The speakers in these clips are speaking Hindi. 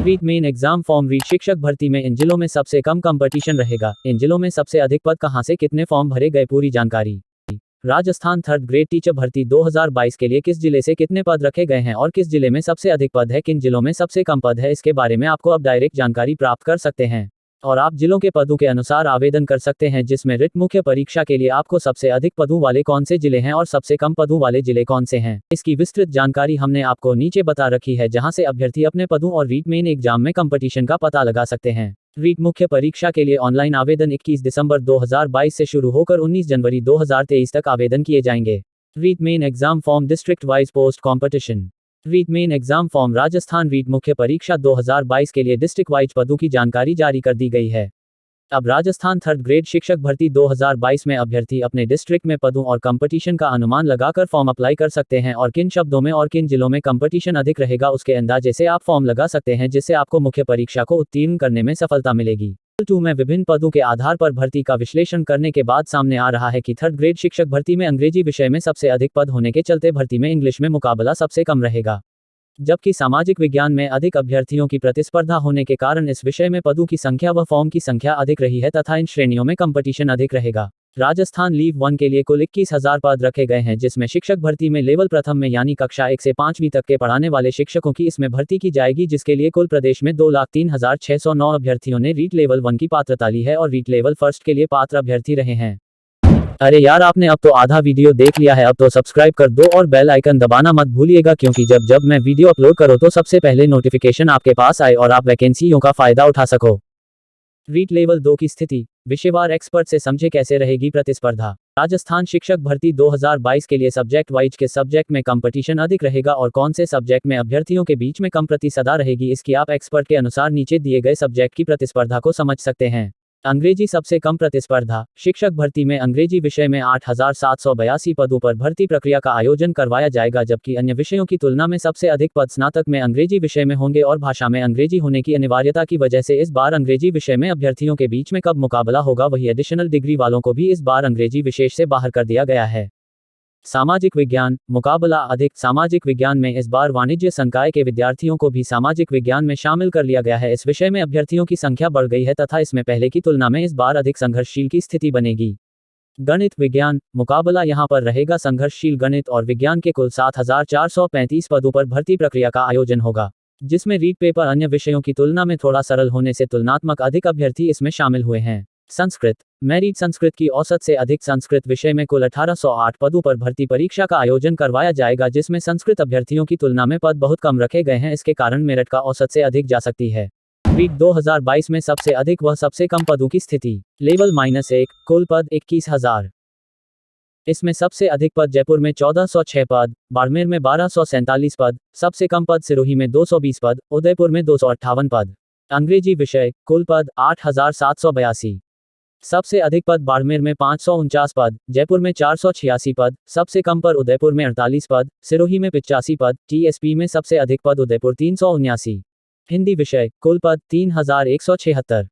REET main exam form. REET शिक्षक भर्ती में इन जिलों में सबसे कम कंपटीशन रहेगा। इन जिलों में सबसे अधिक पद कहां से कितने फॉर्म भरे गए, पूरी जानकारी। राजस्थान थर्ड ग्रेड टीचर भर्ती 2022 के लिए किस जिले से कितने पद रखे गए हैं और किस जिले में सबसे अधिक पद है, किन जिलों में सबसे कम पद है, इसके बारे में आपको अब डायरेक्ट जानकारी प्राप्त कर सकते हैं और आप जिलों के पदों के अनुसार आवेदन कर सकते हैं, जिसमें रिट मुख्य परीक्षा के लिए आपको सबसे अधिक पदों वाले कौन से जिले हैं और सबसे कम पदों वाले जिले कौन से हैं, इसकी विस्तृत जानकारी हमने आपको नीचे बता रखी है, जहां से अभ्यर्थी अपने पदों और रीट मेन एग्जाम में कंपटीशन का पता लगा सकते हैं। रीट मुख्य परीक्षा के लिए ऑनलाइन आवेदन 21 दिसंबर 2022 से शुरू होकर 19 जनवरी 2023 तक आवेदन किए जाएंगे। REET main exam form district wise post competition. REET main exam form Rajasthan REET मुख्य परीक्षा 2022 के लिए डिस्ट्रिक्ट वाइज पदों की जानकारी जारी कर दी गई है। अब राजस्थान थर्ड ग्रेड शिक्षक भर्ती 2022 में अभ्यर्थी अपने डिस्ट्रिक्ट में पदों और कंपटीशन का अनुमान लगाकर फॉर्म अप्लाई कर सकते हैं और किन शब्दों में और किन जिलों में कंपटीशन अधिक रहेगा उसके अंदाजे से आप फॉर्म लगा सकते हैं, जिससे आपको मुख्य परीक्षा को उत्तीर्ण करने में सफलता मिलेगी। लेवल 2 में विभिन्न पदों के आधार पर भर्ती का विश्लेषण करने के बाद सामने आ रहा है कि थर्ड ग्रेड शिक्षक भर्ती में अंग्रेजी विषय में सबसे अधिक पद होने के चलते भर्ती में इंग्लिश में मुकाबला सबसे कम रहेगा, जबकि सामाजिक विज्ञान में अधिक अभ्यर्थियों की प्रतिस्पर्धा होने के कारण इस विषय में पदों की संख्या व फॉर्म की संख्या अधिक रही है तथा इन श्रेणियों में कंपटीशन अधिक रहेगा। राजस्थान लीव 1 के लिए कुल 21,000 पद रखे गए हैं, जिसमें शिक्षक भर्ती में लेवल प्रथम में यानी कक्षा 1 से 5वीं तक के पढ़ाने वाले शिक्षकों की इसमें भर्ती की जाएगी, जिसके लिए कुल प्रदेश में 2,03,609 अभ्यर्थियों ने रीट लेवल 1 की पात्रता ली है और रीट लेवल फर्स्ट के लिए पात्र अभ्यर्थी रहे हैं। अरे यार, आपने अब तो आधा वीडियो देख लिया है, अब तो सब्सक्राइब कर दो और बेल आइकन दबाना मत भूलिएगा, क्योंकि जब जब मैं वीडियो अपलोड करूं तो सबसे पहले नोटिफिकेशन आपके पास आए और आप वैकेंसियों का फायदा उठा सको। रीट लेवल 2 की स्थिति। विषयवार एक्सपर्ट से समझे कैसे रहेगी प्रतिस्पर्धा। राजस्थान शिक्षक भर्ती 2022 के लिए सब्जेक्ट वाइज के सब्जेक्ट में कंपटीशन अधिक रहेगा और कौन से सब्जेक्ट में अभ्यर्थियों के बीच में कम प्रतिस्पर्धा रहेगी, इसकी आप एक्सपर्ट के अनुसार नीचे दिए गए सब्जेक्ट की प्रतिस्पर्धा को समझ सकते हैं। अंग्रेजी सबसे कम प्रतिस्पर्धा। शिक्षक भर्ती में अंग्रेजी विषय में 8,782 पदों पर भर्ती प्रक्रिया का आयोजन करवाया जाएगा, जबकि अन्य विषयों की तुलना में सबसे अधिक पद स्नातक में अंग्रेजी विषय में होंगे और भाषा में अंग्रेजी होने की अनिवार्यता की वजह से इस बार अंग्रेजी विषय में अभ्यर्थियों के बीच में कब मुकाबला होगा, वही एडिशनल डिग्री वालों को भी इस बार अंग्रेजी विशेष से बाहर कर दिया गया है। सामाजिक विज्ञान। मुकाबला अधिक। सामाजिक विज्ञान में इस बार वाणिज्य संकाय के विद्यार्थियों को भी सामाजिक विज्ञान में शामिल कर लिया गया है। इस विषय में अभ्यर्थियों की संख्या बढ़ गई है तथा इसमें पहले की तुलना में इस बार अधिक संघर्षशील की स्थिति बनेगी। गणित विज्ञान। मुकाबला यहां पर रहेगा संघर्षशील। गणित और विज्ञान के कुल 7,435 पदों पर भर्ती प्रक्रिया का आयोजन होगा, जिसमें रीट पेपर अन्य विषयों की तुलना में थोड़ा सरल होने से तुलनात्मक अधिक अभ्यर्थी इसमें शामिल हुए हैं। संस्कृत। मेरिट संस्कृत की औसत से अधिक। संस्कृत विषय में कुल 1808 पदों पर भर्ती परीक्षा का आयोजन करवाया जाएगा, जिसमें संस्कृत अभ्यर्थियों की तुलना में पद बहुत कम रखे गए हैं, इसके कारण मेरिट का औसत से अधिक जा सकती है। रीट 2022 में सबसे अधिक व सबसे कम पदों की स्थिति। लेवल -1 कुल पद 21,000। इसमें सबसे अधिक पद जयपुर में 1406 पद, बाड़मेर में 1247 पद, सबसे कम पद सिरोही में 220 पद, उदयपुर में 258 पद। अंग्रेजी विषय कुल पद 8,782। सबसे अधिक पद बाड़मेर में 549 पद, जयपुर में 486 पद, सबसे कम पर उदयपुर में 48 पद, सिरोही में 85 पद, टीएसपी में सबसे अधिक पद उदयपुर 379। हिंदी विषय कुल पद 3,176।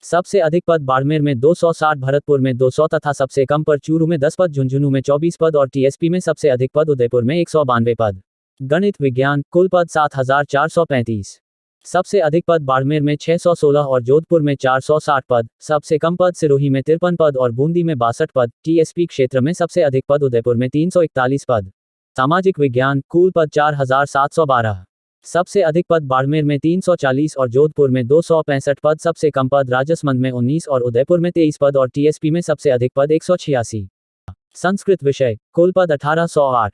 सबसे अधिक पद बाड़मेर में 260, भरतपुर में 200 तथा सबसे कम पर चूरू में 10 पद, झुंझुनू में 24 पद और टीएसपी में सबसे अधिक पद उदयपुर में 192 पद। गणित विज्ञान कुल पद 7,435। सबसे अधिक पद बाड़मेर में 616 और जोधपुर में 460 पद, सबसे कम पद सिरोही में 53 पद और बूंदी में 62 पद, टीएसपी क्षेत्र में सबसे अधिक पद उदयपुर में 341 पद। सामाजिक विज्ञान कुल पद 4,712। सबसे अधिक पद बाड़मेर में 340 और जोधपुर में 265 पद, सबसे कम पद राजसमंद में 19 और उदयपुर में 23 पद और टीएसपी में सबसे अधिक पद 186। संस्कृत विषय कुल पद 1,808।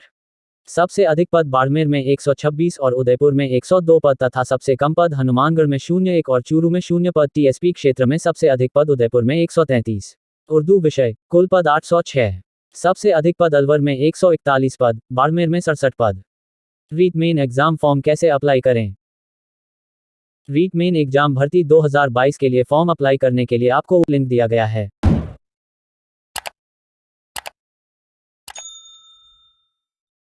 सबसे अधिक पद बाड़मेर में 126 और उदयपुर में 102 पद तथा सबसे कम पद हनुमानगढ़ में 01 और चूरू में 0 पद, टीएसपी क्षेत्र में सबसे अधिक पद उदयपुर में 133। उर्दू विषय कुल पद 806। सबसे अधिक पद अलवर में 141 पद, बाड़मेर में 67 पद। रीट मेन एग्जाम फॉर्म कैसे अप्लाई करें। रीट मेन एग्जाम भर्ती 2022 के लिए फॉर्म अप्लाई करने के लिए आपको लिंक दिया गया है।